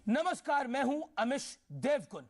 नमस्कार, मैं हूं अमिश देवकुन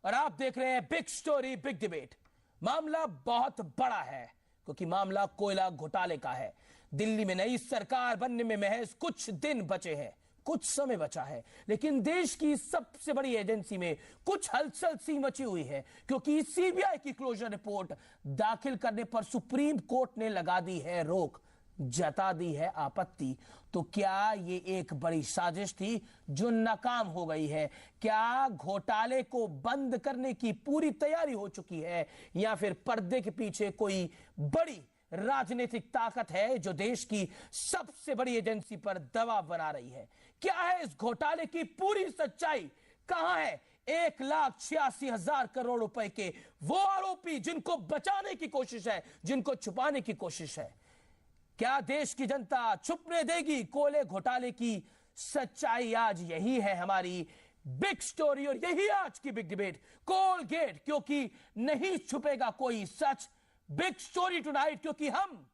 और आप देख रहे हैं बिग स्टोरी बिग डिबेट। मामला बहुत बड़ा है क्योंकि मामला कोयला घोटाले का है। दिल्ली में नई सरकार बनने में महज कुछ दिन बचे हैं, कुछ समय बचा है, लेकिन देश की सबसे बड़ी एजेंसी में कुछ हलचल सी मची हुई है क्योंकि सीबीआई की क्लोजर रिपोर्ट दाखिल करने पर सुप्रीम कोर्ट ने लगा दी है रोक, जता दी है आपत्ति। तो क्या ये एक बड़ी साजिश थी जो नाकाम हो गई है? क्या घोटाले को बंद करने की पूरी तैयारी हो चुकी है या फिर पर्दे के पीछे कोई बड़ी राजनीतिक ताकत है जो देश की सबसे बड़ी एजेंसी पर दबाव बना रही है? क्या है इस घोटाले की पूरी सच्चाई? कहां है 1,86,000 करोड़ रुपए के वो आरोपी जिनको बचाने की कोशिश है, जिनको छुपाने की कोशिश है? क्या देश की जनता छुपने देगी कोयले घोटाले की सच्चाई? आज यही है हमारी बिग स्टोरी और यही आज की बिग डिबेट। कोलगेट, क्योंकि नहीं छुपेगा कोई सच। बिग स्टोरी टुनाइट, क्योंकि हम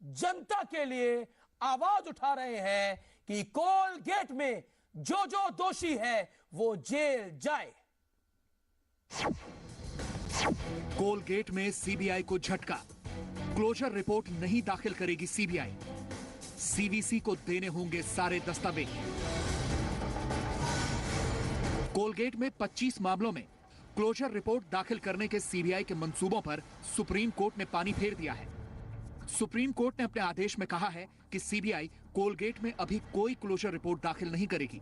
जनता के लिए आवाज उठा रहे हैं कि कोलगेट में जो जो दोषी है वो जेल जाए। कोलगेट में सीबीआई को झटका, क्लोजर रिपोर्ट नहीं दाखिल करेगी सीबीआई, सीवीसी को देने होंगे सारे दस्तावेज। कोलगेट में 25 मामलों में क्लोजर रिपोर्ट दाखिल करने के सीबीआई के मंसूबों पर सुप्रीम कोर्ट ने पानी फेर दिया है। सुप्रीम कोर्ट ने अपने आदेश में कहा है कि सीबीआई कोलगेट में अभी कोई क्लोजर रिपोर्ट दाखिल नहीं करेगी।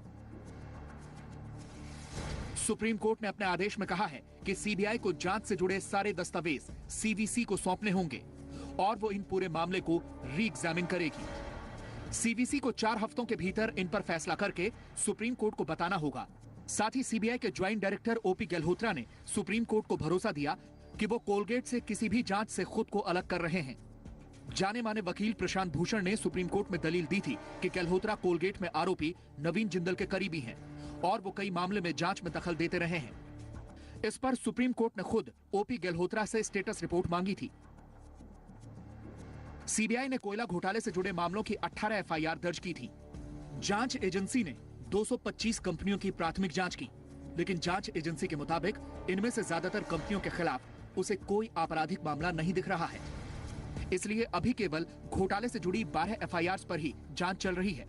सुप्रीम कोर्ट ने अपने आदेश में कहा है कि सीबीआई को जांच से जुड़े सारे दस्तावेज सीवीसी को सौंपने होंगे और वो इन पूरे मामले को री एग्जामिन करेगी। सीवीसी को 4 हफ्तों के भीतर इन पर फैसला करके सुप्रीम कोर्ट को बताना होगा। साथ ही सीबीआई के ज्वाइंट डायरेक्टर ओपी गहलोत्रा ने सुप्रीम कोर्ट को भरोसा दिया कि वो कोलगेट से किसी भी जांच से खुद को अलग कर रहे हैं। जाने माने वकील प्रशांत भूषण ने सुप्रीम कोर्ट में दलील दी थी कि गहलोत्रा कोलगेट में आरोपी नवीन जिंदल के करीबी हैं और वो कई मामले में जांच में दखल देते रहे हैं। इस पर सुप्रीम कोर्ट ने खुद ओपी गहलोत्रा से स्टेटस रिपोर्ट मांगी थी। सीबीआई ने कोयला घोटाले से जुड़े मामलों की 18 एफआईआर दर्ज की थी। जांच एजेंसी ने 225 कंपनियों की प्राथमिक जांच की, लेकिन जांच एजेंसी के मुताबिक इनमें से ज्यादातर कंपनियों के खिलाफ उसे कोई आपराधिक मामला नहीं दिख रहा है। इसलिए अभी केवल घोटाले से जुड़ी 12 एफआईआर पर ही जांच चल रही है।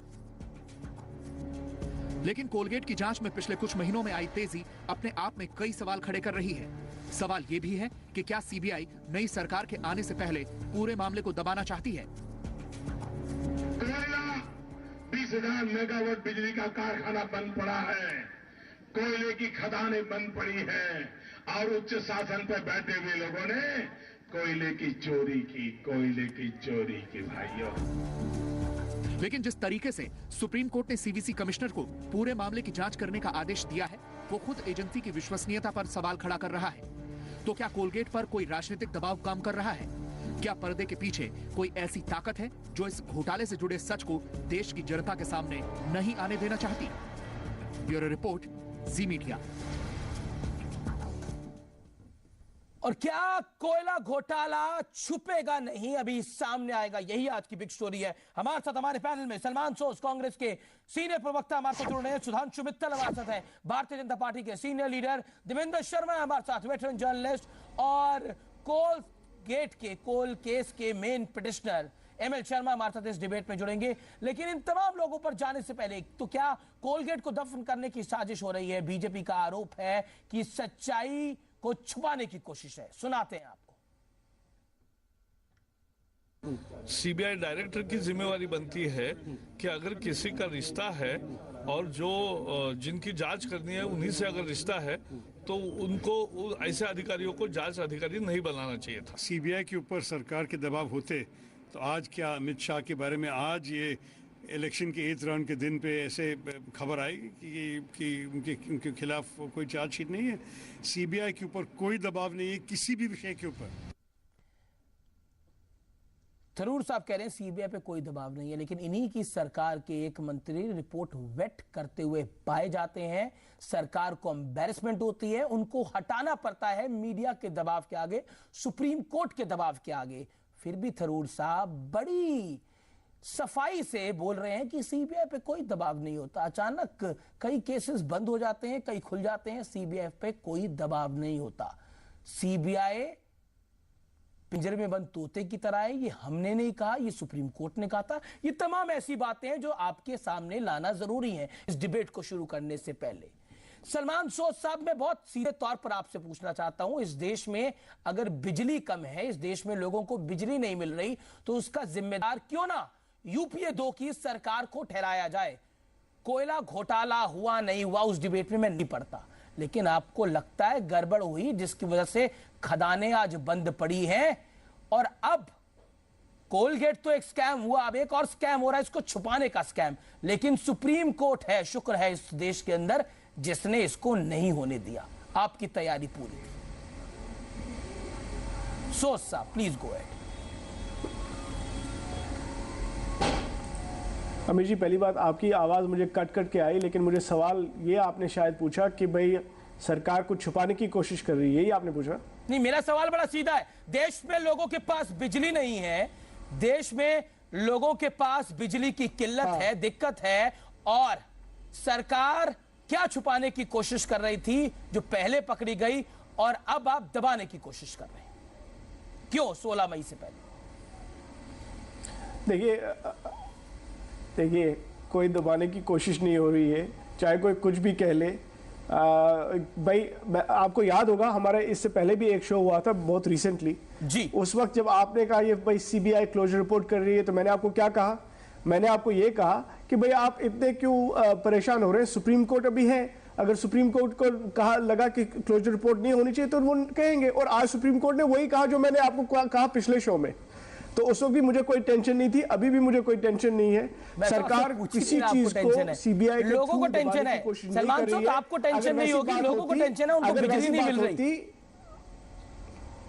लेकिन कोलगेट की जांच में पिछले कुछ महीनों में आई तेजी अपने आप में कई सवाल खड़े कर रही है। सवाल यह भी है कि क्या सीबीआई नई सरकार के आने से पहले पूरे मामले को दबाना चाहती है? 20,000 मेगावाट बिजली का कारखाना बंद पड़ा है, कोयले की खदानें बंद पड़ी हैं और उच्च शासन पर बैठे हुए लोगों ने कोयले की चोरी की भाइयों। लेकिन जिस तरीके से सुप्रीम कोर्ट ने सीवीसी कमिश्नर को पूरे मामले की जांच करने का आदेश दिया है, वो खुद एजेंसी की विश्वसनीयता पर सवाल खड़ा कर रहा है। तो क्या कोलगेट पर कोई राजनीतिक दबाव काम कर रहा है? क्या पर्दे के पीछे कोई ऐसी ताकत है जो इस घोटाले से जुड़े सच को देश की जनता के सामने नहीं आने देना चाहती? ब्यूरो रिपोर्ट, जी मीडिया। और क्या कोयला घोटाला छुपेगा नहीं, अभी सामने आएगा? यही आज की बिग स्टोरी है। हमारे साथ हमारे पैनल में सलमान सोज, कांग्रेस के सीनियर प्रवक्ता हमारे साथ जुड़ रहे हैं, सुधांशु मित्तल हमारे साथ है, भारतीय जनता पार्टी के सीनियर लीडर देवेंद्र शर्मा हमारे साथ, वेटरन जर्नलिस्ट, और कोल केस के मेन पिटिशनर एमएल शर्मा हमारे साथ इस डिबेट में जुड़ेंगे। लेकिन इन तमाम लोगों पर जाने से पहले, तो क्या कोलगेट को दफन करने की साजिश हो रही है? बीजेपी का आरोप है कि सच्चाई को छुपाने की कोशिश है। सुनाते हैं आपको। सीबीआई डायरेक्टर की जिम्मेवारी बनती है कि अगर किसी का रिश्ता है और जो जिनकी जांच करनी है उन्हीं से अगर रिश्ता है तो उनको, ऐसे अधिकारियों को जांच अधिकारी नहीं बनाना चाहिए था। सीबीआई के ऊपर सरकार के दबाव होते तो आज क्या अमित शाह के बारे में आज ये इलेक्शन के 8th राउंड के दिन पे ऐसे खबर आई कि उनके खिलाफ कोई चार्जशीट नहीं है। सीबीआई के ऊपर कोई दबाव नहीं है किसी भी विषय के ऊपर। थरूर साहब कह रहे हैं सीबीआई पे कोई दबाव नहीं है, लेकिन इन्हीं की सरकार के एक मंत्री रिपोर्ट वेट करते हुए पाए जाते हैं। सरकार को एम्बैरेसमेंट होती है, उनको हटाना पड़ता है मीडिया के दबाव के आगे, सुप्रीम कोर्ट के दबाव के आगे। फिर भी थरूर साहब बड़ी सफाई से बोल रहे हैं कि सीबीआई पे कोई दबाव नहीं होता। अचानक कई केसेस बंद हो जाते हैं, कई खुल जाते हैं, सीबीआई पे कोई दबाव नहीं होता। सीबीआई पिंजरे में बंद तोते की तरह है। ये हमने नहीं कहा, ये सुप्रीम कोर्ट ने कहा था। ये तमाम ऐसी बातें हैं जो आपके सामने लाना जरूरी है इस डिबेट को शुरू करने से पहले। सलमान सोज साहब, मैं बहुत सीधे तौर पर आपसे पूछना चाहता हूं, इस देश में अगर बिजली कम है, इस देश में लोगों को बिजली नहीं मिल रही, तो उसका जिम्मेदार क्यों ना यूपीए 2 की सरकार को ठहराया जाए। कोयला घोटाला हुआ नहीं हुआ उस डिबेट में मैं नहीं पड़ता, लेकिन आपको लगता है गड़बड़ हुई जिसकी वजह से खदानें आज बंद पड़ी हैं। और अब कोलगेट तो एक स्कैम हुआ, अब एक और स्कैम हो रहा है, इसको छुपाने का स्कैम। लेकिन सुप्रीम कोर्ट है, शुक्र है इस देश के अंदर, जिसने इसको नहीं होने दिया। आपकी तैयारी पूरी। सोच साहब, प्लीज गो अहेड। अमीर जी, पहली बात, आपकी आवाज़ मुझे कट कट के आई, लेकिन मुझे सवाल ये आपने शायद पूछा कि भाई सरकार को छुपाने की कोशिश कर रही है, यही आपने पूछा? नहीं, मेरा सवाल बड़ा सीधा है। देश में लोगों के पास बिजली नहीं है, देश में लोगों के पास बिजली की किल्लत है, दिक्कत है, और सरकार क्या छुपाने की कोशिश कर रही थी जो पहले पकड़ी गई, और अब आप दबाने की कोशिश कर रहे हैं? क्यों 16 मई से पहले? देखिए, कोई दबाने की कोशिश नहीं हो रही है, चाहे कोई कुछ भी कह ले। भाई, आपको याद होगा हमारे इससे पहले भी एक शो हुआ था बहुत रिसेंटली जी। उस वक्त जब आपने कहा ये भाई सीबीआई क्लोजर रिपोर्ट कर रही है, तो मैंने आपको क्या कहा? मैंने आपको ये कहा कि भाई आप इतने क्यों परेशान हो रहे हैं, सुप्रीम कोर्ट अभी है, अगर सुप्रीम कोर्ट को कहा लगा कि क्लोजर रिपोर्ट नहीं होनी चाहिए तो वो कहेंगे। और आज सुप्रीम कोर्ट ने वही कहा जो मैंने आपको कहा पिछले शो में। तो उस वक्त भी मुझे कोई टेंशन नहीं थी, अभी भी मुझे कोई टेंशन नहीं है। सरकार किसी चीज को सीबीआई के लोगों को टेंशन है, सलमान साहब आपको टेंशन नहीं होगी, लोगों को टेंशन है, उनको बिजली नहीं मिल रही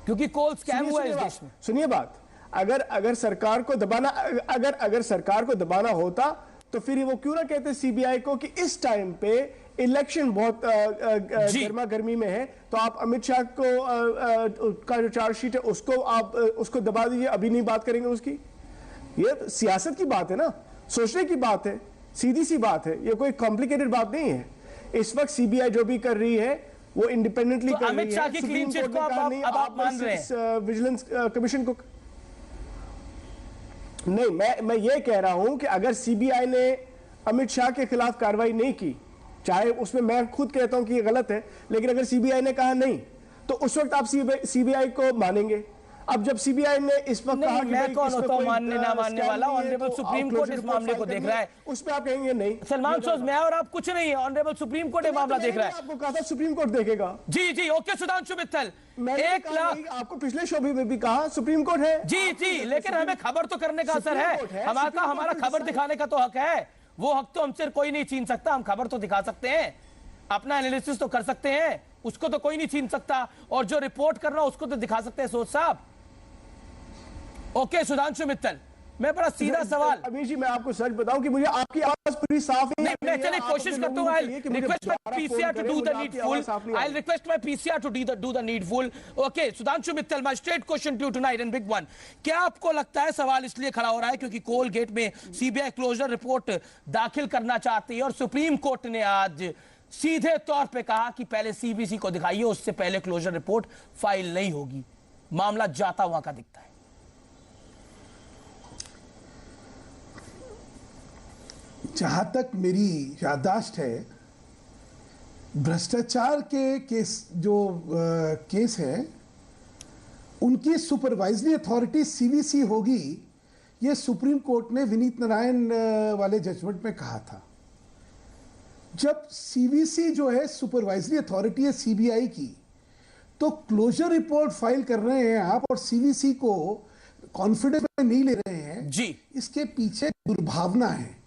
क्योंकि कोल स्कैम हुआ इस देश में। सुनिए बात, अगर सरकार को दबाना, अगर सरकार को दबाना होता तो फिर वो क्यों ना कहते सीबीआई को कि इस टाइम पे इलेक्शन बहुत गर्मा गर्मी में है, तो आप अमित शाह को का जो चार्जशीट है उसको दबा दीजिए, अभी नहीं बात करेंगे उसकी। ये सियासत की बात है ना, सोचने की बात है, सीधी सी बात है, ये कोई कॉम्प्लिकेटेड बात नहीं है। इस वक्त सीबीआई जो भी कर रही है वो इंडिपेंडेंटली कर रही है। अमित शाह की क्लीन चिट को अब आप मान रहे हैं? विजिलेंस कमीशन को नहीं, मैं ये कह रहा हूं कि अगर सीबीआई ने अमित शाह के खिलाफ कार्रवाई नहीं की, चाहे उसमें मैं खुद कहता हूं कि ये गलत है, लेकिन अगर सीबीआई ने कहा नहीं, तो उस वक्त आप सीबीआई को मानेंगे। अब जब सीबीआई ने इस वक्त कहा कि मैं कौन होता हूं मानने ना मानने वाला, ऑनरेबल सुप्रीम कोर्ट इस मामले को देख रहा है, उस पर आप कहेंगे नहीं। सलमान सोज, मैं और आप कुछ नहीं है, ऑनरेबल सुप्रीम कोर्ट मामला देख रहा है। आपको कहा था सुप्रीम कोर्ट देखेगा। जी जी, ओके सुधांशु मित्तल, 1 लाख आपको पिछले शो में भी कहा सुप्रीम कोर्ट है। जी जी, लेकिन हमें खबर तो करने का असर है, हमारा खबर दिखाने का तो हक है। वो हक तो हमसे कोई नहीं छीन सकता, हम खबर तो दिखा सकते हैं, अपना एनालिसिस तो कर सकते हैं, उसको तो कोई नहीं छीन सकता, और जो रिपोर्ट कर रहा है उसको तो दिखा सकते हैं सोच साहब। ओके सुधांशु मित्तल, मैं बड़ा सीधा सवाल, अमीर जी मैं आपको सच बताऊं कि मुझे आपकी आवाज पूरी साफ नहीं, मैं चलिए कोशिश करता हूं। I request my PCR to do the needful, I request my PCR to do the needful. Okay Sudhanshu Mittal, my straight question to tonight and big one, क्या आपको लगता है, सवाल इसलिए खड़ा हो रहा है क्योंकि कोलगेट में सीबीआई क्लोजर रिपोर्ट दाखिल करना चाहती है, और सुप्रीम कोर्ट ने आज सीधे तौर पे कहा कि पहले सीबीसी को दिखाइए, उससे पहले क्लोजर रिपोर्ट फाइल नहीं होगी। मामला जाता वहां का दिखता है। जहां तक मेरी याददाश्त है, भ्रष्टाचार के केस है, उनकी सुपरवाइजरी अथॉरिटी सीवीसी होगी, ये सुप्रीम कोर्ट ने विनीत नारायण वाले जजमेंट में कहा था। जब सीवीसी जो है सुपरवाइजरी अथॉरिटी है सीबीआई की, तो क्लोजर रिपोर्ट फाइल कर रहे हैं आप और सीवीसी को कॉन्फिडेंस में नहीं ले रहे हैं जी, इसके पीछे दुर्भावना है।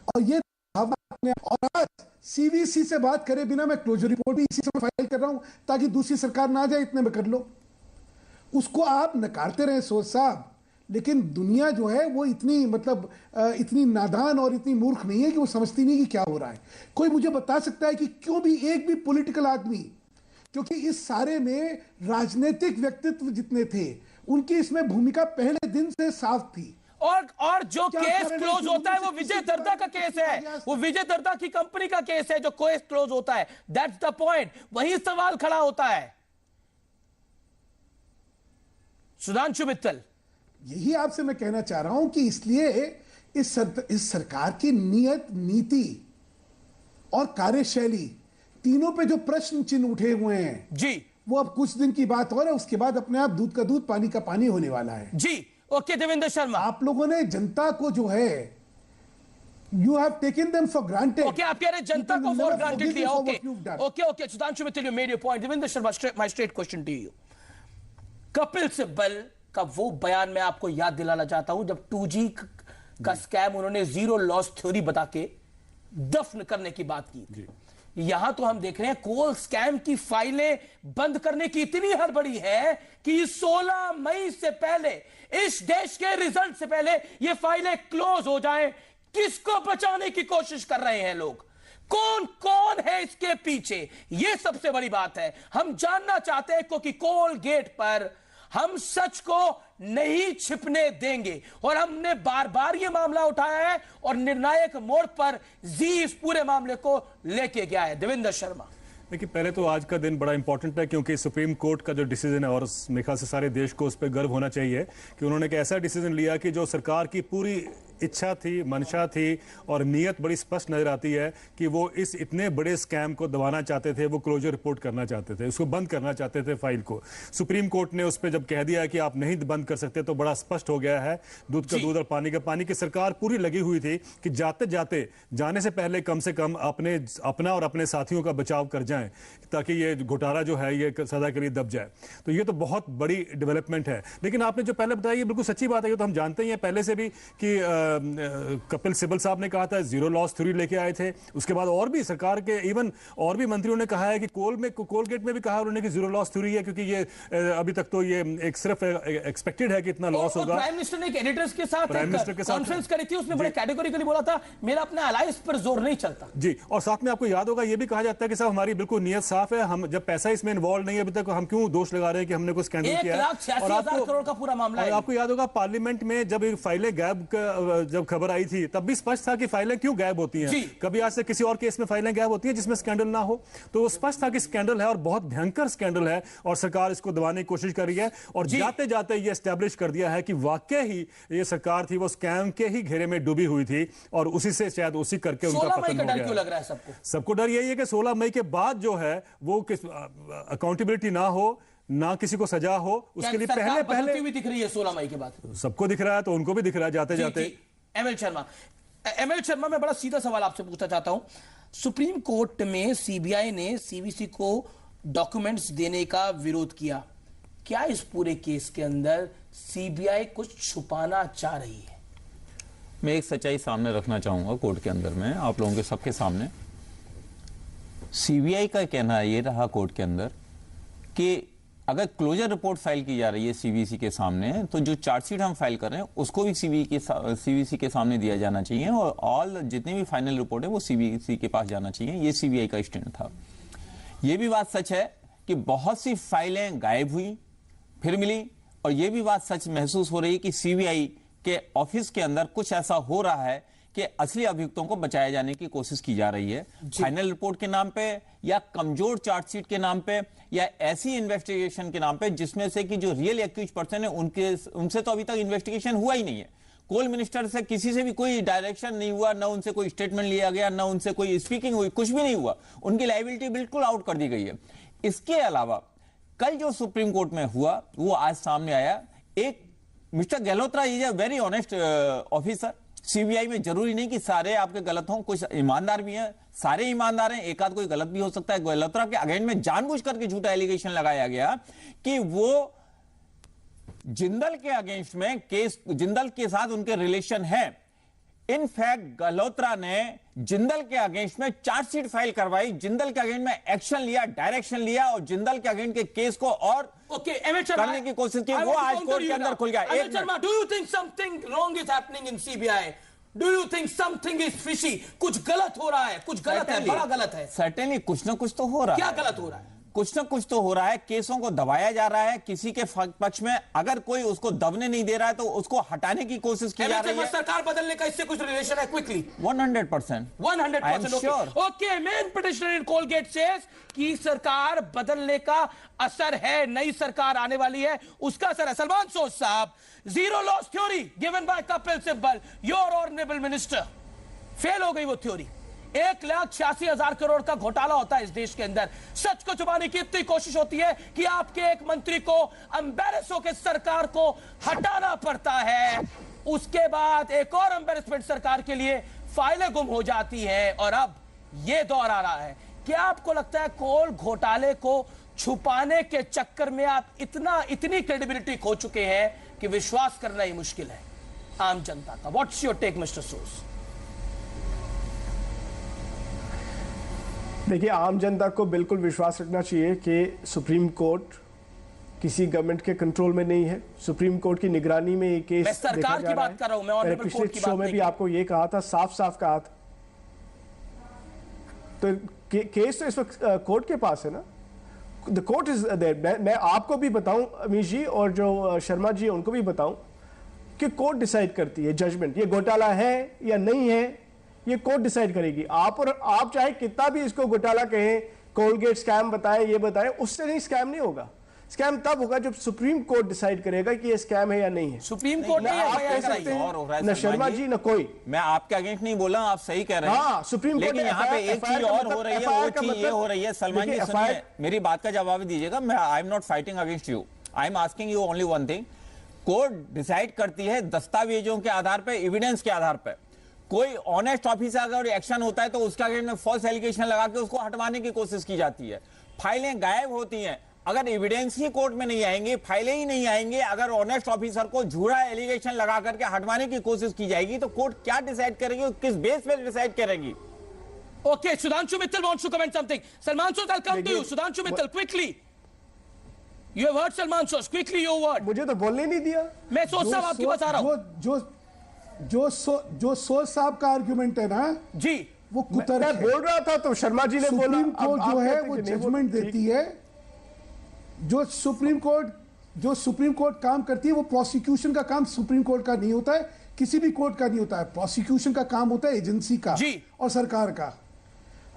और ये और आज सीवीसी से बात करे बिना मैं क्लोजर रिपोर्ट भी इसी समय फाइल कर रहा हूं ताकि दूसरी सरकार ना आ जाए, इतने में कर लो। उसको आप नकारते रहे सोच साहब, लेकिन दुनिया जो है वो इतनी नादान और इतनी मूर्ख नहीं है कि वो समझती नहीं कि क्या हो रहा है। कोई मुझे बता सकता है कि क्यों भी एक भी पॉलिटिकल आदमी, क्योंकि इस सारे में राजनीतिक व्यक्तित्व जितने थे उनकी इसमें भूमिका पहले दिन से साफ थी। और जो केस क्लोज होता है वो विजय दर्दा का केस है, वो विजय दर्दा की कंपनी का केस है जो केस क्लोज होता है। दैट्स द पॉइंट, वही सवाल खड़ा होता है। सुधांशु मित्तल, यही आपसे मैं कहना चाह रहा हूं कि इसलिए इस सरकार की नियत, नीति और कार्यशैली तीनों पे जो प्रश्न चिन्ह उठे हुए हैं जी, वो अब कुछ दिन की बात और है, उसके बाद अपने आप दूध का दूध पानी का पानी होने वाला है जी। ओके देवेंद्र शर्मा, आप लोगों ने जनता को जो है, you have taken them for granted. Okay, आप कह रहे हैं जनता को फॉर ग्रांटेड लिया। Okay, Sudhanshu Mittal, you made your point. Devendra Sharma, my straight question to you. Kapil Sibal का वो बयान मैं आपको याद दिलाना चाहता हूं जब 2G का स्कैम उन्होंने जीरो लॉस थ्योरी बता के दफन करने की बात की। यहां तो हम देख रहे हैं कोल स्कैम की फाइलें बंद करने की इतनी हड़बड़ी है कि 16 मई से पहले, इस देश के रिजल्ट से पहले ये फाइलें क्लोज हो जाएं। किसको बचाने की कोशिश कर रहे हैं लोग? कौन कौन है इसके पीछे? ये सबसे बड़ी बात है। हम जानना चाहते हैं क्योंकि कोल गेट पर हम सच को नहीं छिपने देंगे और हमने बार बार यह मामला उठाया है और निर्णायक मोड़ पर जी इस पूरे मामले को लेके गया है। देवेंद्र शर्मा, देखिए, पहले तो आज का दिन बड़ा इंपॉर्टेंट है क्योंकि सुप्रीम कोर्ट का जो डिसीजन है, और मेरे ख्याल से सारे देश को उस पर गर्व होना चाहिए कि उन्होंने एक ऐसा डिसीजन लिया कि जो सरकार की पूरी इच्छा थी, मंशा थी और नीयत बड़ी स्पष्ट नजर आती है कि वो इस इतने बड़े स्कैम को दबाना चाहते थे, वो क्लोजर रिपोर्ट करना चाहते थे, उसको बंद करना चाहते थे फाइल को। सुप्रीम कोर्ट ने उस पर जब कह दिया कि आप नहीं बंद कर सकते तो बड़ा स्पष्ट हो गया है, दूध का दूध और पानी का पानी, की सरकार पूरी लगी हुई थी कि जाते जाते जाने से पहले कम से कम अपना और अपने साथियों का बचाव कर जाएं ताकि ये घोटाला जो है ये सदा के लिए दब जाए। तो ये तो बहुत बड़ी डेवलपमेंट है। लेकिन आपने जो पहले बताया ये बिल्कुल सच्ची बात है, ये तो हम जानते ही हैं पहले से भी कि कपिल सिब्बल साहब ने कहा था जीरो लॉस थ्योरी लेके आए थे। उसके बाद और भी सरकार के इवन और भी मंत्रियों ने कहा है कि कोलगेट में भी कहा उन्होंने कि जीरो लॉस थ्योरी है क्योंकि ये अभी तक तो ये एक सिर्फ एक्सपेक्टेड है कि इतना लॉस होगा। प्राइम मिनिस्टर ने एडिटर्स के साथ कॉन्फ्रेंस करी थी, उसमें बड़े कैटेगोरिकली बोला था मेरा अपना अलायंस पर जोर नहीं चलता जी। और साथ में आपको याद होगा ये भी कहा जाता है कि साहब हमारी बिल्कुल नियत साफ है, हम जब पैसा इसमें इन्वॉल्व नहीं है अभी तक हम क्यों दोष लगा रहे हैं कि हमने कोई स्कैंडल किया है। 1,86,000 करोड़ का पूरा मामला है। आपको याद होगा पार्लियामेंट में जब फाइलें गायब जब खबर आई थी तब भी स्पष्ट था कि फाइलें क्यों गायब होती हैं। कभी आज से किसी और केस में फाइलें गायब होती हैं जिसमें स्कैंडल ना हो, तो स्पष्ट था कि स्कैंडल है और बहुत भयंकर स्कैंडल है और सरकार इसको दबाने की कोशिश कर रही है। और जाते जाते ये एस्टैब्लिश कर दिया है कि वाकई ही ये सरकार थी वो स्कैम के ही घेरे में डूबी हुई थी और उसी से शायद उसी करके उनका पतन हो गया। क्यों लग रहा है सबको डर यही है कि 16 मई के बाद जो है वो अकाउंटेबिलिटी ना हो, ना किसी को सजा हो, उसके लिए पहले भी दिख रही है 16 मई के बाद। सबको दिख रहा है तो उनको भी दिख रहा है जाते जाते। एमएल शर्मा, मैं बड़ा सीधा सवाल आपसे पूछना चाहता हूं। सुप्रीम कोर्ट में सीबीआई ने सीवीसी को डॉक्यूमेंट्स देने का विरोध किया। क्या इस पूरे केस के अंदर सीबीआई कुछ छुपाना चाह रही है? मैं एक सच्चाई सामने रखना चाहूंगा कोर्ट के अंदर में, आप लोगों के सबके सामने। सीबीआई का कहना ये रहा कोर्ट के अंदर कि अगर क्लोजर रिपोर्ट फाइल की जा रही है सीवीसी के सामने, तो जो चार्जशीट हम फाइल कर रहे हैं उसको भी सीवीसी के सामने दिया जाना चाहिए और ऑल जितनी भी फाइनल रिपोर्ट है वो सीवीसी के पास जाना चाहिए। ये सीबीआई का स्टैंड था। ये भी बात सच है कि बहुत सी फाइलें गायब हुई फिर मिली, और ये भी बात सच महसूस हो रही है कि सीबीआई के ऑफिस के अंदर कुछ ऐसा हो रहा है कि असली अभियुक्तों को बचाए जाने की कोशिश की जा रही है फाइनल रिपोर्ट के नाम पे, या कमजोर चार्जशीट के नाम पे, या ऐसी इन्वेस्टिगेशन के नाम पे जिसमें से कि जो रियल एक्यूज पर्सन है उनसे तो अभी तक इन्वेस्टिगेशन हुआ ही नहीं है। कोल मिनिस्टर से किसी से भी कोई डायरेक्शन नहीं हुआ, ना उनसे कोई स्टेटमेंट लिया गया, ना उनसे कोई स्पीकिंग हुई, कुछ भी नहीं हुआ। उनकी लायबिलिटी बिल्कुल आउट कर दी गई है। इसके अलावा कल जो सुप्रीम कोर्ट में हुआ वो आज सामने आया। एक mister Gahlotra is a very honest officer. CBI में जरूरी नहीं कि सारे आपके गलत हों, कुछ ईमानदार भी हैं, सारे ईमानदार हैं, एक आध कोई गलत भी हो सकता है। गहलोत्रा के अगेंस्ट में जानबूझ करके झूठा एलिगेशन लगाया गया कि वो जिंदल के अगेंस्ट में केस, जिंदल के साथ उनके रिलेशन है। इनफैक्ट गहलोत्रा ने जिंदल के अगेंस्ट में चार्जशीट फाइल करवाई, जिंदल के अगेंस्ट में एक्शन लिया, डायरेक्शन लिया और जिंदल के अगेंस्ट के केस को और करने की कोशिश की। वो आज कोर्ट के अंदर खुल गया। Do you think something wrong is happening in CBI? Do you think something is fishy? कुछ गलत हो रहा है, कुछ गलत है, बड़ा गलत है। सर्टेनली कुछ ना कुछ तो हो रहा है। क्या गलत हो रहा है? कुछ ना कुछ तो हो रहा है, केसों को दबाया जा रहा है किसी के पक्ष में। अगर कोई उसको दबने नहीं दे रहा है तो उसको हटाने की कोशिश की जा रही है। सरकार बदलने का इससे कुछ रिलेशन है? क्विकली 100%। 100%। ओके, मेन पिटिशनर इन कोलगेट सेज कि सरकार बदलने का असर है, नई सरकार आने वाली है, उसका असर है। सलमान सोज साहब, zero loss theory given by Kapil Sibal, your honourable minister, fail हो गई वो थ्योरी। 1,86,000 करोड़ का घोटाला होता है इस देश के अंदर। सच को छुपाने की इतनी कोशिश होती है कि आपके एक मंत्री को एम्बैरेस होकर सरकार को हटाना पड़ता है। उसके बाद एक और एम्बैरेसमेंट सरकार के लिए, फाइलें गुम हो जाती हैं और अब यह दौर आ रहा है। क्या आपको लगता है कोल घोटाले को छुपाने के चक्कर में आप इतनी क्रेडिबिलिटी खो चुके हैं कि विश्वास करना ही मुश्किल है आम जनता का? व्हाट्स योर टेक मिस्टर सोज? देखिए, आम जनता को बिल्कुल विश्वास रखना चाहिए कि सुप्रीम कोर्ट किसी गवर्नमेंट के कंट्रोल में नहीं है। सुप्रीम कोर्ट की निगरानी में ये केस मैं सरकार की बात कर रहा हूं, मैं ऑनरेबल कोर्ट की बात नहीं। में भी आपको ये कहा था, साफ साफ कहा था। तो केस तो इस वक्त कोर्ट के पास है ना, द कोर्ट इज देयर। मैं आपको भी बताऊं अमीश जी, और जो शर्मा जी उनको भी बताऊं कि कोर्ट डिसाइड करती है जजमेंट, ये घोटाला है या नहीं है, ये कोर्ट डिसाइड करेगी। आप चाहे कितना भी इसको घोटाला कहें, कोलगेट स्कैम बताएं, ये बताएं, उससे नहीं, स्कैम नहीं होगा। स्कैम तब होगा जब सुप्रीम कोर्ट डिसाइड करेगा कि ये स्कैम है या नहीं है। सुप्रीम कोर्ट नहीं है, न शर्मा जी न कोई। मैं आपके अगेंस्ट नहीं बोला, आप सही कह रहे हैं। हाँ, सुप्रीम कोर्ट। लेकिन यहाँ पे एक चीज और हो रही है, वो चीज ये हो रही है। सलमान जी सुनिए, मेरी बात का जवाब दीजिएगा। मैं I am not fighting against you, I am asking you only one thing. Court decide करती है दस्तावेजों के आधार पर, एविडेंस के आधार पर। कोई ऑनेस्ट ऑफिसर अगर एक्शन होता है तो उसका अगेंस्ट में फॉल्स एलिगेशन लगा के उसको हटवाने की कोशिश की जाती है। फाइलें गायब होती हैं। अगर एविडेंस ही कोर्ट में नहीं आएंगे, फाइलें ही नहीं आएंगे, अगर ऑनेस्ट ऑफिसर को झूठा एलिगेशन लगा करके हटवाने की कोशिश की जाएगी तो कोर्ट क्या डिसाइड करेगी, किस बेस पे डिसाइड करेगी? Okay, Sudhanshu Mittal wants to comment something. Salman Soz, I'll come to you. Sudhanshu Mittal, quickly. You have heard Salman Soz. Quickly your word. मुझे तो बोलने नहीं दिया। मैं सोज साहब आपके पास आ रहा हूं। जो सोज साहब का आर्गुमेंट है ना जी, वो कुतर मैं बोल रहा था तो शर्मा जी ने बोला। सुप्रीम कोर्ट जो है वो जजमेंट देती है। जो सुप्रीम कोर्ट काम करती है, वो प्रोसिक्यूशन का काम सुप्रीम कोर्ट का नहीं होता है, किसी भी कोर्ट का नहीं होता है। प्रोसिक्यूशन का काम होता है एजेंसी का और सरकार का।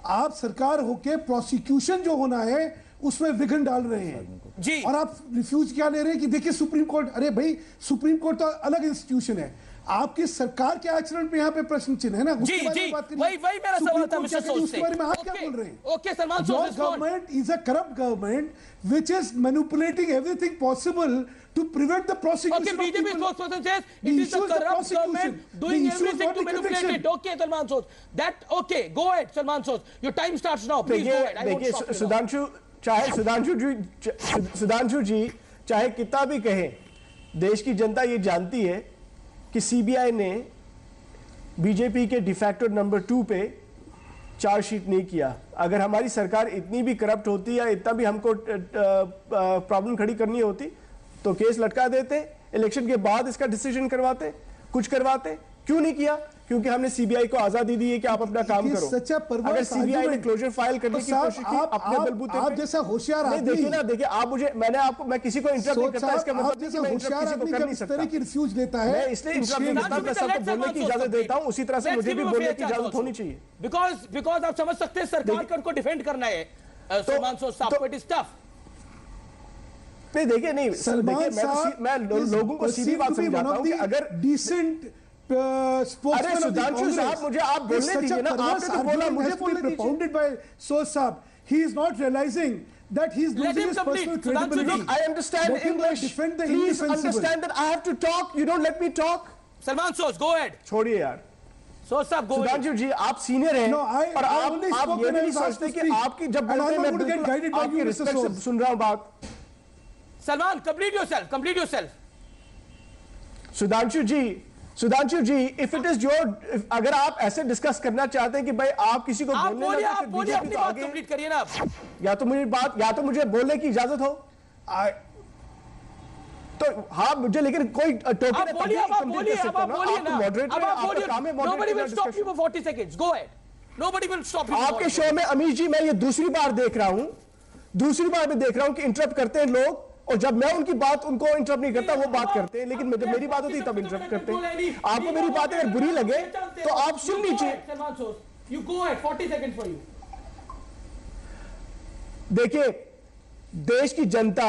आप सरकार होके प्रोसिक्यूशन जो होना है उसमें विघ्न डाल रहे हैं जी, और आप रिफ्यूज क्या ले रहे हैं कि देखिए सुप्रीम कोर्ट, अरे भाई सुप्रीम कोर्ट तो अलग इंस्टीट्यूशन है, आपकी सरकार के आचरण पे यहाँ पे प्रश्न चिन्ह है ना। जी जी, वही मेरा सवाल था मिस्टर सोज से। बारे में आप क्या बोल रहे हैं? Okay Salman shows, government is a corrupt government which is manipulating everything possible to prevent the prosecution. Okay, BJP spokesperson says it is a corrupt government doing everything to manipulate it. Okay, Salman Soz. Okay, go ahead, Salman Soz. Your time starts now. Please go ahead. देखिए सुधांशु जी चाहे कितना भी कहे, देश की जनता ये जानती है कि सीबीआई ने बीजेपी के डिफैक्टो नंबर 2 पे चार्जशीट नहीं किया। अगर हमारी सरकार इतनी भी करप्ट होती या इतना भी हमको प्रॉब्लम खड़ी करनी होती तो केस लटका देते, इलेक्शन के बाद इसका डिसीजन करवाते, कुछ करवाते। क्यों नहीं किया? क्योंकि हमने सीबीआई को आजादी दी है कि आप अपना काम करो। अगर सीबीआई ने क्लोजर फाइल करने की कोशिश की अपने बलबूते आप जैसा होशियार आदमी, देखिए ना, देखिए आप मुझे, मैं किसी को इंटरप्ट नहीं करता, इसका मतलब जैसा होशियार आदमी जब इस तरह की रिफ्यूज लेता है, मैं इसलिए इंटरप्ट नहीं करता, मैं सबको बोलने की इजाजत देता हूं, उसी तरह से मुझे भी बोलने की इजाजत होनी चाहिए। बिकॉज आप समझ सकते हैं सरकार को डिफेंड करना है। सलमान सोज साहब, इट इज टफ। नहीं देखिए, नहीं मैं लोगों को सीधी बात समझाता हूं कि अगर डिसेंट अरे सुधांशु साहब, मुझे आप बोलने दीजिए ना, आपने तो बोला, मुझे बोलने दीजिए। propounded by Soz साहब, he is not realizing that he is losing his personal credibility. Look, I understand English. Please understand that I have to talk. You don't let me talk. Salman Soz, go ahead. छोड़िए यार। सोज साहब, go ahead. Sudhanshu जी आप senior हैं और आप ये नहीं सोचते कि आपकी जब बोलते हैं मैं बिल्कुल आपकी रिस्पेक्ट से सुन रहा हूं बात। Salman, complete yourself. Sudhanshu ji, if it is your, अगर आप ऐसे डिस्कस करना चाहते हैं कि भाई आप किसी को बोलने आप बोलिए, अपनी बात कंप्लीट करिए ना। या तो मुझे बोलने की इजाजत हो तो हाँ मुझे, लेकिन कोई टोकन आप बोलिए ना, मॉडरेटर, आपका काम है moderator. Nobody will stop you for 40 seconds. Go ahead. Nobody will stop you. आपके शो में अमीश जी मैं ये दूसरी बार देख रहा हूं दूसरी बार मैं देख रहा हूं कि इंटरप्ट करते हैं लोग, और जब मैं उनकी बात उनको इंटरप्ट नहीं करता वो बात करते हैं, लेकिन जब मेरी बात होती है तब इंटरप्ट करते हैं। आपको मेरी बात अगर बुरी लगे तो आप सुन लीजिए। You go ahead, 40 seconds for you. देखिए, देश की जनता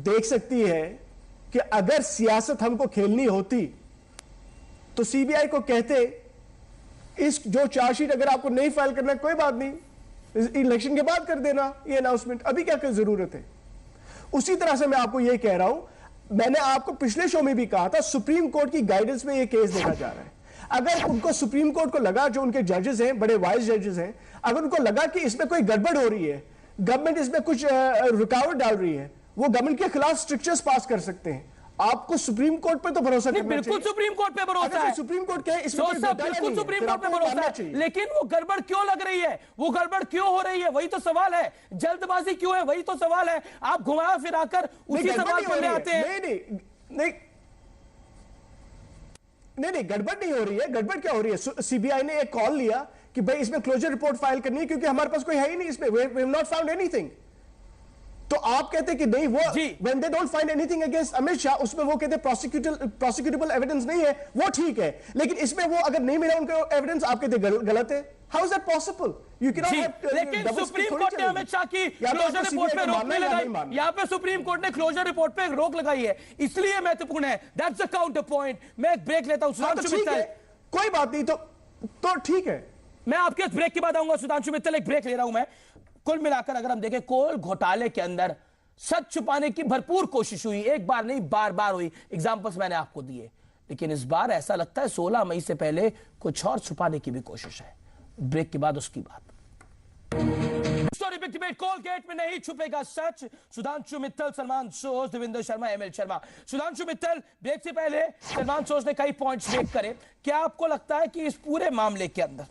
देख सकती है कि अगर सियासत हमको खेलनी होती तो सीबीआई को कहते इस जो चार्जशीट अगर आपको नहीं फाइल करना कोई बात नहीं, इलेक्शन के बाद कर देना ये अनाउंसमेंट, अभी क्या जरूरत है। उसी तरह से मैं आपको ये कह रहा हूं, मैंने आपको पिछले शो में भी कहा था, सुप्रीम कोर्ट की गाइडेंस में ये केस देखा जा रहा है। अगर उनको सुप्रीम कोर्ट को लगा, जो उनके जजेस हैं, बड़े वाइज जजेस हैं, अगर उनको लगा कि इसमें कोई गड़बड़ हो रही है, गवर्नमेंट इसमें कुछ रुकावट डाल रही है, वो गवर्नमेंट के खिलाफ स्ट्रिक्चर्स पास कर सकते हैं। आपको सुप्रीम कोर्ट पे तो भरोसा करना चाहिए। बिल्कुल सुप्रीम कोर्ट पे भरोसा है, सुप्रीम कोर्ट क्या है इसमें बिल्कुल सुप्रीम कोर्ट पे भरोसा है, लेकिन वो गड़बड़ क्यों लग रही है, वो गड़बड़ क्यों हो रही है, वही तो सवाल है। जल्दबाजी क्यों है, वही तो सवाल है। आप घुमा फिराकर उसी सवाल पर ले आते हैं। नहीं, गड़बड़ नहीं हो रही है। गड़बड़ क्या हो रही है? सीबीआई ने एक कॉल लिया कि भाई इसमें क्लोजर रिपोर्ट फाइल करनी है, क्योंकि हमारे पास कोई है ही नहीं इसमें, we have not found anything. तो आप कहते कि नहीं, वो when they don't find anything against Amit Shah, उसमें वो कहते प्रोसिक्यूटेबल एविडेंस नहीं है, वो ठीक है, लेकिन इसमें वो अगर नहीं मिला उनको एविडेंस, आप कहते गलत है। How is that possible? You can not. लेकिन सुप्रीम कोर्ट ने अमित शाह की क्लोजर रिपोर्ट पे रोक नहीं लगाई। यहां पे सुप्रीम कोर्ट ने क्लोजर रिपोर्ट पे रोक लगाई है, इसलिए महत्वपूर्ण है। That's the counter point. मैं एक ब्रेक लेता हूं सुधांशु मित्तल। कोई बात नहीं, तो ठीक है, मैं आपके इस ब्रेक के बाद आऊंगा। सुधांशु मित्तल, एक ब्रेक ले रहा हूं मैं। कुल मिलाकर अगर हम देखें, कोल घोटाले के अंदर सच छुपाने की भरपूर कोशिश हुई, एक बार नहीं बार बार हुई। एग्जांपल्स मैंने आपको दिए, लेकिन इस बार ऐसा लगता है 16 मई से पहले कुछ और छुपाने की भी कोशिश है। ब्रेक के बाद उसकी बात। स्टोरी बिग डिबेट, कोलगेट में नहीं छुपेगा सच। सुधांशु मित्तल, सलमान सोज, देवेंद्र शर्मा, एमएल शर्मा। सुधांशु मित्तल, ब्रेक से पहले सलमान सोज ने कई पॉइंट्स मेक करे। क्या आपको लगता है कि इस पूरे मामले के अंदर,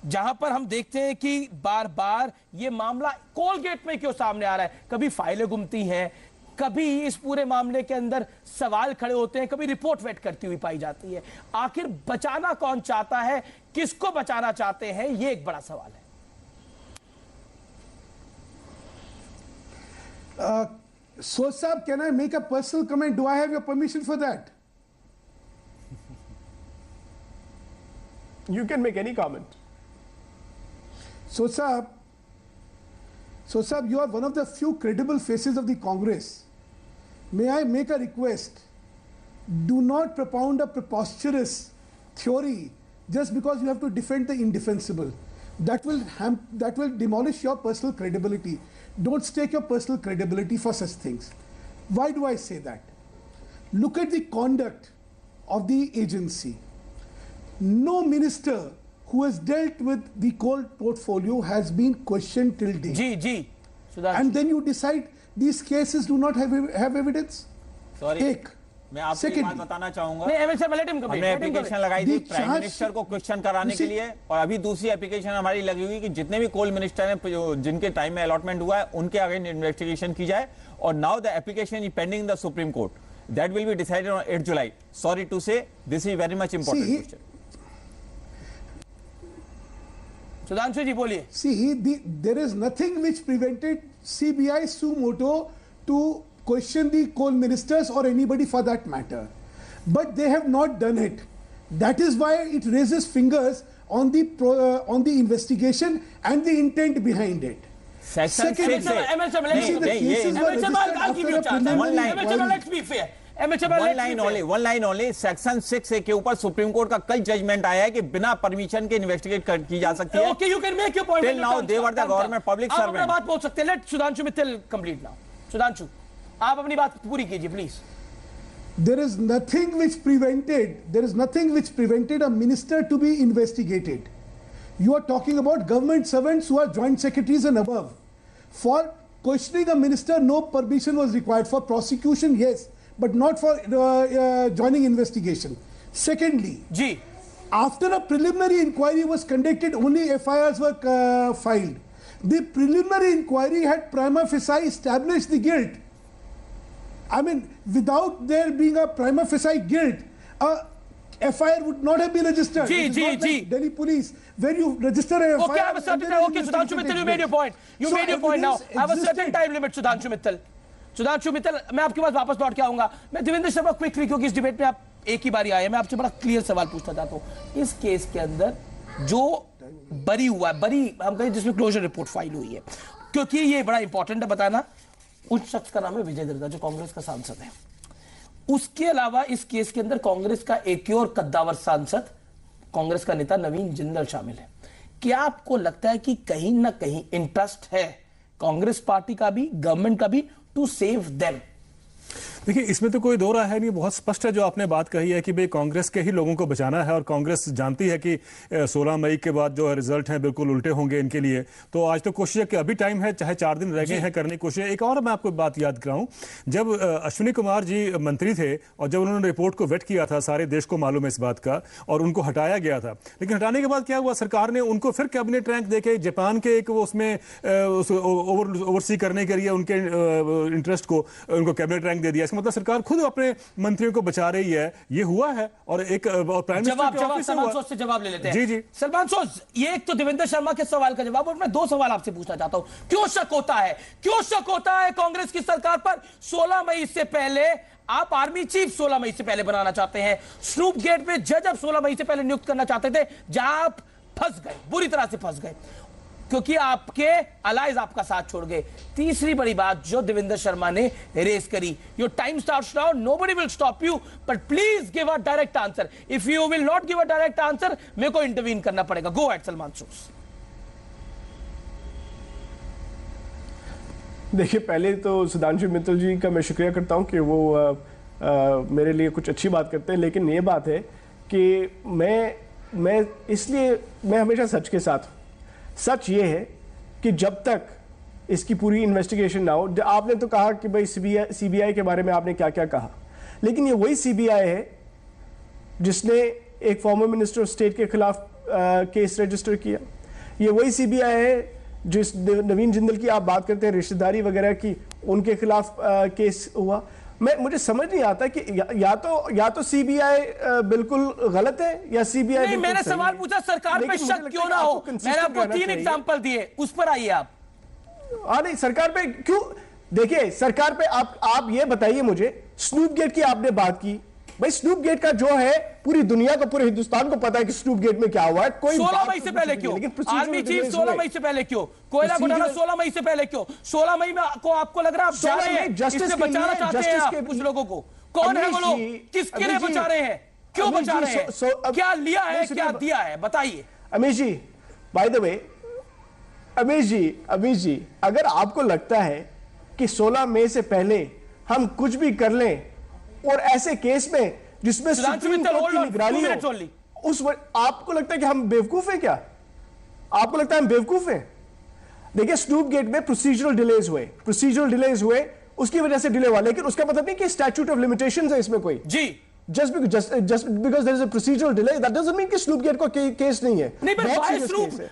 जहां पर हम देखते हैं कि बार बार ये मामला कोलगेट में क्यों सामने आ रहा है, कभी फाइलें गुमती हैं, कभी इस पूरे मामले के अंदर सवाल खड़े होते हैं, कभी रिपोर्ट वेट करती हुई पाई जाती है। आखिर बचाना कौन चाहता है, किसको बचाना चाहते हैं, ये एक बड़ा सवाल है। So, sir, can I make a personal comment? Do I have your permission for that? You can make any comment. So, sir, you are one of the few credible faces of the Congress. May I make a request? Do not propound a preposterous theory just because you have to defend the indefensible. That will demolish your personal credibility. Don't stake your personal credibility for such things. Why do I say that? Look at the conduct of the agency. No minister who has dealt with the coal portfolio has been questioned till date. And then you decide these cases do not have evidence? Sorry. मैं आपको एक बात बताना चाहूंगा, हमने application लगाई थी prime minister को क्वेश्चन कराने के लिए, और अभी दूसरी एप्लीकेशन हमारी लगी हुई कि जितने भी कोल मिनिस्टर हैं जिनके टाइम में अलॉटमेंट हुआ है उनके अगेंस्ट इन्वेस्टिगेशन की जाए। और now the application is pending the Supreme Court, that will be decided on 8 July. Sorry to say, this is very much important question. Sudhanshu ji बोलिए। See, there is nothing which prevented CBI suo moto to question the coal ministers or anybody for that matter, but they have not done it. That is why it raises fingers on the investigation and the intent behind it. Second, one line only. Section 6A के ऊपर supreme court का कल judgement आया है कि बिना permission के investigate की जा सकती है। Okay, you can make your point. Till now they were the government public servant. आप अपना बात बोल सकते हैं। Let Sudhanshu Mittal complete now. Sudhanshu, आप अपनी बात पूरी कीजिए please. There is nothing which prevented a minister to be investigated. You are talking about government servants who are joint secretaries and above. For questioning a minister, no permission was required. For prosecution, yes, but not for joining investigation. Secondly, after a preliminary inquiry was conducted, only FIRs were filed. The preliminary inquiry had prima facie established the guilt. I mean, without there being a prima facie guilt, FIR would not have been registered. Ji, It is ji, not ji. like Delhi police, where you register a FIR. Okay, I have a certain time. Okay, Sudhanshu Mittal, you made your point. You made your point now. I have a certain time limit, Sudhanshu Mittal. Sudhanshu Mittal, मैं आपके पास वापस लौट के आऊंगा. मैं Devendra Sharma quickly, क्योंकि इस debate में आप एक ही बारी आए, मैं आपसे बड़ा क्लियर सवाल पूछना चाहता हूं. इस केस के अंदर जो बरी हुआ है, बरी हम कहें जिसमें क्लोजर रिपोर्ट फाइल हुई है, क्योंकि ये बड़ा इंपॉर्टेंट है बताना. उस शख्स का नाम है विजय दर्दा, जो कांग्रेस का सांसद है. उसके अलावा इस केस के अंदर कांग्रेस का एक और कद्दावर सांसद, कांग्रेस का नेता नवीन जिंदल शामिल है. क्या आपको लगता है कि कहीं ना कहीं इंटरेस्ट है कांग्रेस पार्टी का भी, गवर्नमेंट का भी, टू सेव देम? देखिए, इसमें तो कोई दो राय है नहीं, बहुत स्पष्ट है जो आपने बात कही है कि भाई कांग्रेस के ही लोगों को बचाना है, और कांग्रेस जानती है कि 16 मई के बाद जो रिजल्ट हैं बिल्कुल उल्टे होंगे इनके लिए. तो आज तो कोशिश है कि अभी टाइम है, चाहे 4 दिन रह गए हैं, करने की कोशिश. एक और मैं आपको बात याद कराऊं, जब अश्विनी कुमार जी मंत्री थे और जब उन्होंने रिपोर्ट को वेट किया था, सारे देश को मालूम है इस बात का, और उनको हटाया गया था. लेकिन हटाने के बाद क्या हुआ, सरकार ने उनको फिर कैबिनेट रैंक देके जापान के एक वो उसमें ओवरसी करने के लिए उनके इंटरेस्ट को उनको कैबिनेट रैंक दे दिया. इसका मतलब सरकार खुद अपने मंत्रियों को बचा रही है. ये हुआ है. और एक प्राइम मिनिस्टर के ऑफिस से जवाब ले लेते हैं. जी जी सलमान सोज, ये एक तो देवेंद्र शर्मा के सवाल का जवाब, और मैं 2 सवाल आपसे पूछना चाहता हूं. क्यों शक होता है, क्यों शक होता है कांग्रेस की सरकार पर? 16 मई से पहले आप आर्मी चीफ 16 मई से पहले बनाना चाहते हैं. स्नूप गेट में जज आप 16 मई से पहले नियुक्त करना चाहते थे, जहां आप फंस गए, बुरी तरह से फंस गए, क्योंकि आपके अलाइज आपका साथ छोड़ गए. तीसरी बड़ी बात जो देवेंद्र शर्मा ने रेस करी, your time starts now, nobody will stop you, but please give a direct answer. If you will not give a direct answer, मेरे को इंटरवीन करना पड़ेगा. गो अहेड सलमान सोज. देखिए, पहले तो सुधांशु मित्तल जी का मैं शुक्रिया करता हूं कि वो मेरे लिए कुछ अच्छी बात करते हैं. लेकिन ये बात है कि मैं इसलिए मैं हमेशा सच के साथ हूं. सच ये है कि जब तक इसकी पूरी इन्वेस्टिगेशन ना हो, आपने तो कहा कि भाई सीबीआई के बारे में आपने क्या क्या कहा, लेकिन ये वही सीबीआई है जिसने एक फॉर्मर मिनिस्टर ऑफ स्टेट के खिलाफ केस रजिस्टर किया. ये वही सीबीआई है जिस नवीन जिंदल की आप बात करते हैं, रिश्तेदारी वगैरह की, उनके खिलाफ केस हुआ. मुझे समझ नहीं आता कि या तो सीबीआई बिल्कुल गलत है या सीबीआई नहीं. मैंने सवाल पूछा सरकार पे शक क्यों ना हो, मैंने आपको 3 एग्जांपल दिए, उस पर आइए आप. नहीं, सरकार पे क्यों? देखिए, सरकार पे आप ये बताइए मुझे, स्नूप गेट की आपने बात की. भाई, स्नूप गेट का जो है पूरी दुनिया को, पूरे हिंदुस्तान को पता है कि स्नूप गेट में क्या हुआ है. कोई 16 मई से पहले क्यों? आर्मी चीफ 16 मई से पहले क्यों? कोयला घोटाला 16 मई से पहले क्यों? 16 मई में को आपको लग रहा है आप जा रहे हैं, इससे बचाना चाहते हैं आप कुछ लोगों को. कौन है वो लोग, किसके लिए बचा रहे हैं, क्यों बचा रहे हैं, क्या लिया है, क्या दिया है, बताइए. अमीश जी, बाय द वे, अमीश जी, अगर आपको लगता है कि 16 मई से पहले हम कुछ भी कर लें, और ऐसे केस में जिसमें सुप्रीम कोर्ट की निगरानी हो, उस आपको लगता है कि हम बेवकूफ हैं क्या? आपको लगता है हम बेवकूफ हैं? देखिए, स्नूप गेट में प्रोसीजरल डिलेज हुए, उसकी वजह से डिले हुआ, लेकिन उसका मतलब नहीं कि स्टैट्यूट ऑफ लिमिटेशंस है इसमें कोई. जी, just because there is a procedural delay, that doesn't mean कि स्नूप गेट को केस नहीं है. नहीं, पर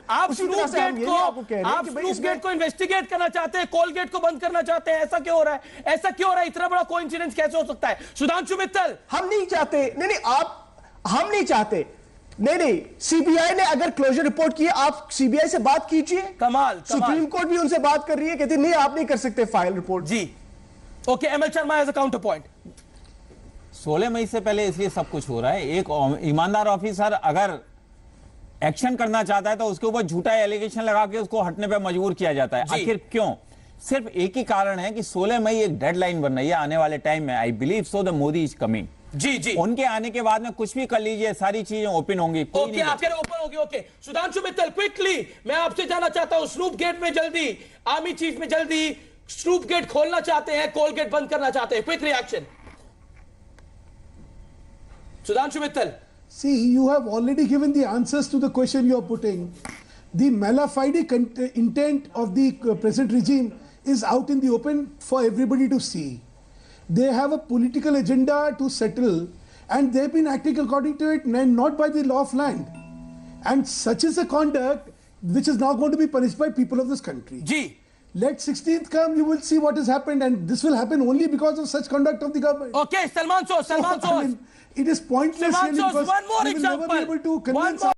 आप स्नूप गेट को इन्वेस्टिगेट करना चाहते हैं, कोलगेट को बंद करना चाहते हैं. ऐसा क्यों हो रहा है? ऐसा क्यों हो रहा है? इतना बड़ा कोइंसिडेंस कैसे हो सकता है? सुधांशु मित्तल, हम नहीं चाहते. हम नहीं चाहते. नहीं, सीबीआई ने अगर क्लोजर रिपोर्ट की, आप सीबीआई से बात कीजिए. कमाल. सुप्रीम कोर्ट भी उनसे बात कर रही है, कहती नहीं आप नहीं कर सकते फाइल रिपोर्ट. जी, okay. ML Sharma as a counter point. 16 मई से पहले इसलिए सब कुछ हो रहा है. एक ईमानदार ऑफिसर अगर एक्शन करना चाहता है तो उसके ऊपर झूठा एलिगेशन लगा के उसको हटने पे मजबूर किया जाता है. आखिर क्यों? सिर्फ एक ही कारण है कि 16 मई एक डेडलाइन बन रही है आने वाले टाइम में. I believe so the Modi is coming. जी, उनके आने के बाद में कुछ भी कर लीजिए, सारी चीजें ओपन होंगी. ओके, आखिर ओपन होगी. ओके, सुधांशु मित्तल, क्विकली मैं आपसे जानना चाहता हूं, स्नूप गेट में जल्दी, आर्मी चीफ में जल्दी, स्नूप गेट खोलना चाहते हैं, कोलगेट बंद करना चाहते हैं. Quick reaction, Sudhanshu Mittal. See, you have already given the answers to the question you are putting. The malafide intent of the present regime is out in the open for everybody to see. They have a political agenda to settle, and they've been acting according to it, and not by the law of land. And such is the conduct which is now going to be punished by people of this country. Ji. Let 16th come, you will see what has happened, and this will happen only because of such conduct of the government. Okay, Salman Soz. it is pointless really, Shivansh, because one more we will never be example. able to One convince more